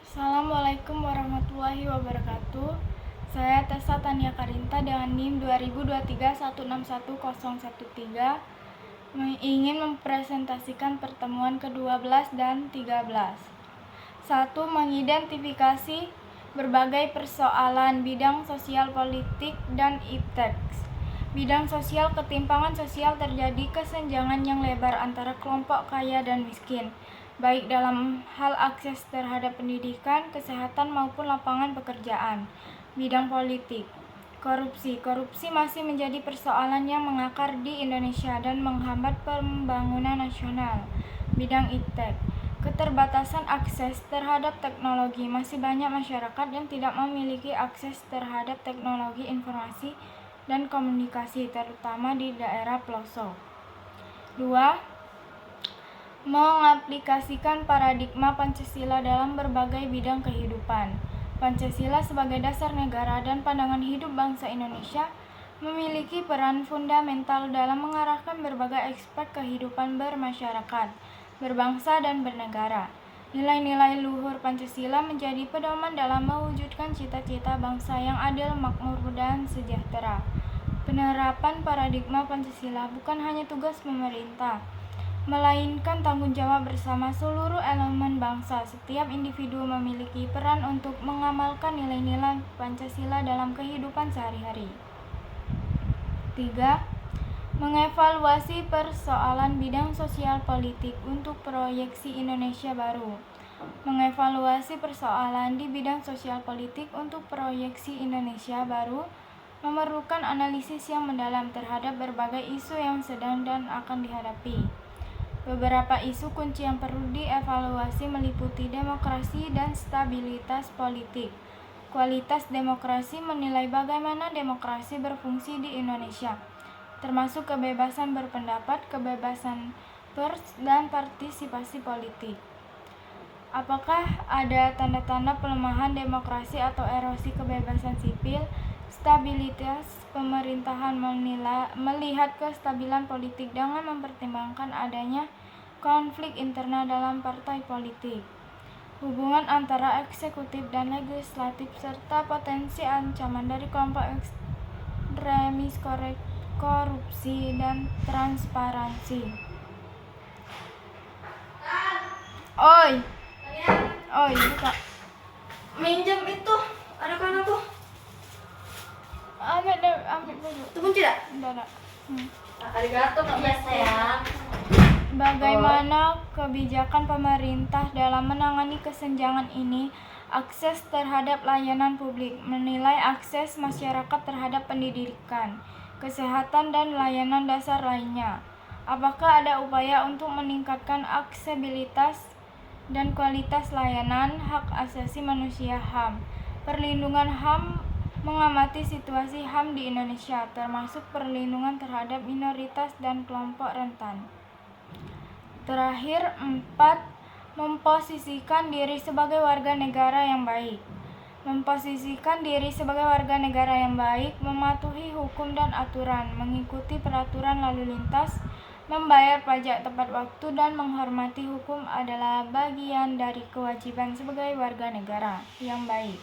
Assalamualaikum warahmatullahi wabarakatuh. Saya Tessa Tania Karinta dengan NIM 2023161013 ingin mempresentasikan pertemuan ke-12 dan 13. 1. Mengidentifikasi berbagai persoalan bidang sosial politik dan iptek. Bidang sosial, ketimpangan sosial terjadi kesenjangan yang lebar antara kelompok kaya dan miskin, baik dalam hal akses terhadap pendidikan, kesehatan maupun lapangan pekerjaan. Bidang politik, korupsi masih menjadi persoalan yang mengakar di Indonesia dan menghambat pembangunan nasional. Bidang iptek, keterbatasan akses terhadap teknologi, masih banyak masyarakat yang tidak memiliki akses terhadap teknologi informasi dan komunikasi, terutama di daerah pelosok. 2. Mengaplikasikan paradigma Pancasila dalam berbagai bidang kehidupan. Pancasila sebagai dasar negara dan pandangan hidup bangsa Indonesia memiliki peran fundamental dalam mengarahkan berbagai aspek kehidupan bermasyarakat, berbangsa, dan bernegara. Nilai-nilai luhur Pancasila menjadi pedoman dalam mewujudkan cita-cita bangsa yang adil, makmur, dan sejahtera. Penerapan paradigma Pancasila bukan hanya tugas pemerintah, melainkan tanggung jawab bersama seluruh elemen bangsa. Setiap individu memiliki peran untuk mengamalkan nilai-nilai Pancasila dalam kehidupan sehari-hari. 3. Mengevaluasi persoalan bidang sosial politik untuk proyeksi Indonesia baru. Mengevaluasi persoalan di bidang sosial politik untuk proyeksi Indonesia baru memerlukan analisis yang mendalam terhadap berbagai isu yang sedang dan akan dihadapi. Beberapa isu kunci yang perlu dievaluasi meliputi demokrasi dan stabilitas politik. Kualitas demokrasi menilai bagaimana demokrasi berfungsi di Indonesia, termasuk kebebasan berpendapat, kebebasan pers, dan partisipasi politik. Apakah ada tanda-tanda pelemahan demokrasi atau erosi kebebasan sipil? Stabilitas pemerintahan melihat kestabilan politik dengan mempertimbangkan adanya konflik internal dalam partai politik, hubungan antara eksekutif dan legislatif, serta potensi ancaman dari kelompok ekstremis, korupsi, dan transparansi. Oi, buka. Minjem itu, ada kan aku? Ambil dulu. Tunggu tidak? Enggak. Arigato Kak sayang. Bagaimana kebijakan pemerintah dalam menangani kesenjangan ini? Akses terhadap layanan publik, menilai akses masyarakat terhadap pendidikan, kesehatan, dan layanan dasar lainnya. Apakah ada upaya untuk meningkatkan aksesibilitas dan kualitas layanan? Hak asasi manusia HAM, perlindungan HAM, mengamati situasi HAM di Indonesia, termasuk perlindungan terhadap minoritas dan kelompok rentan. Terakhir, 4. Memposisikan diri sebagai warga negara yang baik. Memposisikan diri sebagai warga negara yang baik, mematuhi hukum dan aturan, mengikuti peraturan lalu lintas, membayar pajak tepat waktu, dan menghormati hukum adalah bagian dari kewajiban sebagai warga negara yang baik.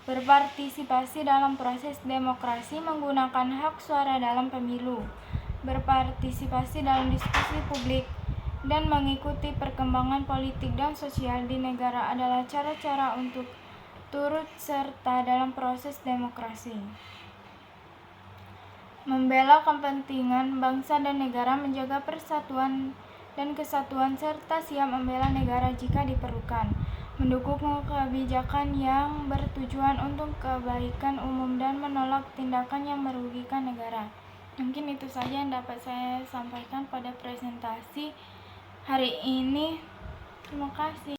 Berpartisipasi dalam proses demokrasi, menggunakan hak suara dalam pemilu, berpartisipasi dalam diskusi publik, dan mengikuti perkembangan politik dan sosial di negara adalah cara-cara untuk turut serta dalam proses demokrasi. Membela kepentingan bangsa dan negara, menjaga persatuan dan kesatuan, serta siap membela negara jika diperlukan. Mendukung kebijakan yang bertujuan untuk kebaikan umum dan menolak tindakan yang merugikan negara. Mungkin itu saja yang dapat saya sampaikan pada presentasi hari ini. Terima kasih.